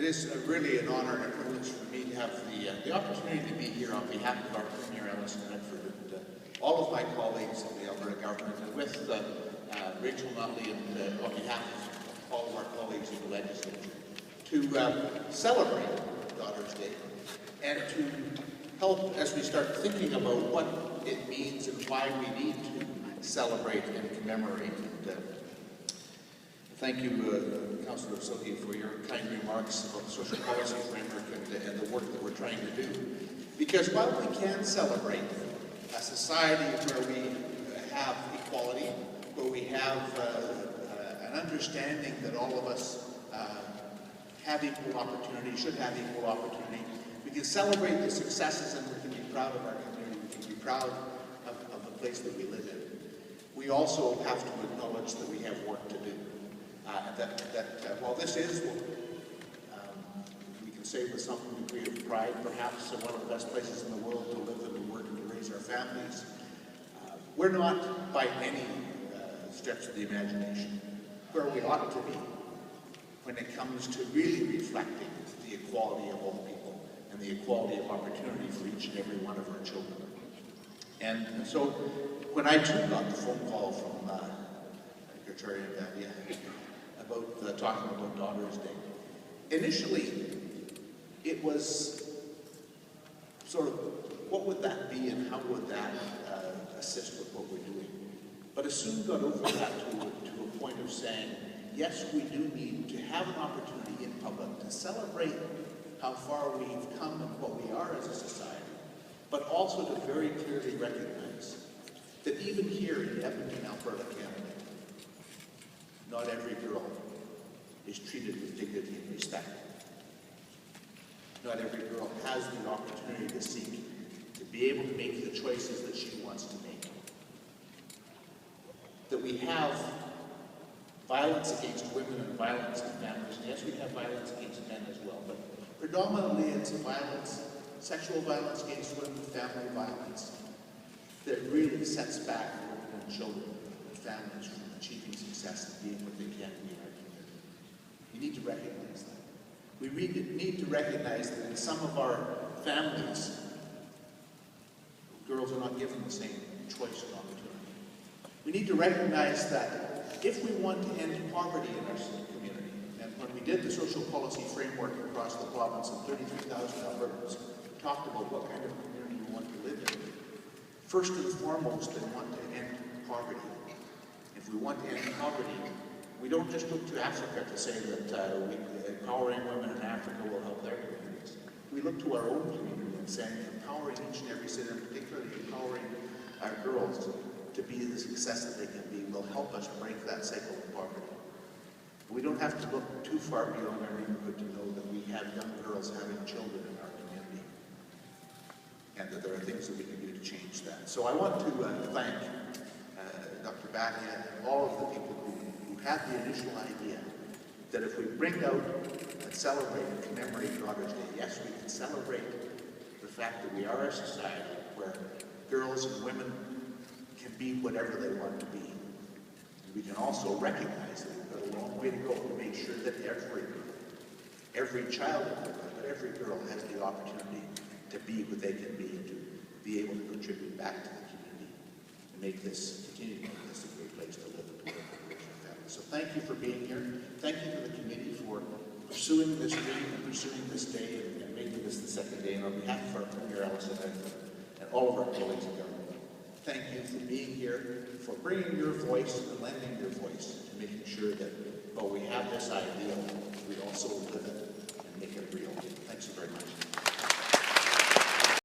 It is really an honor and a privilege for me to have the opportunity to be here on behalf of our Premier Ellis in Medford and all of my colleagues in the Alberta government, and with Rachel Nutley and on behalf of all of our colleagues in the legislature, to celebrate Daughter's Day and to help as we start thinking about what it means and why we need to celebrate and commemorate. And, thank you, Councillor Sohi, for your kind remarks about the social policy framework and the work that we're trying to do. Because while we can celebrate a society where we have equality, where we have an understanding that all of us have equal opportunity, should have equal opportunity, we can celebrate the successes and we can be proud of our community, we can be proud of the place that we live in. We also have to acknowledge that we have work to do. While this is, we can say with some degree of pride, perhaps one of the best places in the world to live and to work and to raise our families, we're not by any stretch of the imagination where we ought to be when it comes to really reflecting the equality of all people and the equality of opportunity for each and every one of our children. And so when I too got the phone call from Secretary Badia about talking about Daughter's Day, initially it was sort of, what would that be and how would that assist with what we're doing? But I soon got over that to a point of saying, yes, we do need to have an opportunity in public to celebrate how far we've come and what we are as a society, but also to very clearly recognize that even here in Edmonton, Alberta, Canada, not every girl is treated with dignity and respect. Not every girl has the opportunity to seek, to be able to make the choices that she wants to make. That we have violence against women and violence in families, and yes, we have violence against men as well, but predominantly it's violence, sexual violence against women, family violence, that really sets back women and children and families from achieving success and being what they can be in our community. We need to recognize that. We need to recognize that in some of our families, girls are not given the same choice and opportunity. We need to recognize that if we want to end poverty in our community, and when we did the social policy framework across the province of 33,000 Albertans, we talked about what kind of community we want to live in. First and foremost, they want to end poverty. If we want to end poverty, we don't just look to Africa to say that empowering women in Africa will help their communities. We look to our own community and saying empowering each and every citizen, particularly empowering our girls to be the success that they can be, will help us break that cycle of poverty. We don't have to look too far beyond our neighborhood to know that we have young girls having children in our community, and that there are things that we can do to change that. So I want to thank Dr. Badia and all of the people who had the initial idea that if we bring out and celebrate and commemorate Daughter's Day, yes, we can celebrate the fact that we are a society where girls and women can be whatever they want to be. And we can also recognize that we've got a long way to go to make sure that every child, but every girl has the opportunity to be what they can be and to be able to contribute back to the community and continue to make this a great place to live and to work and raise your family. So thank you for being here. Thank you to the committee for pursuing this dream and pursuing this day and making this the second day. And on behalf of our Premier Ellis and all of our colleagues in government, thank you for being here, for bringing your voice and lending your voice to making sure that while we have this ideal,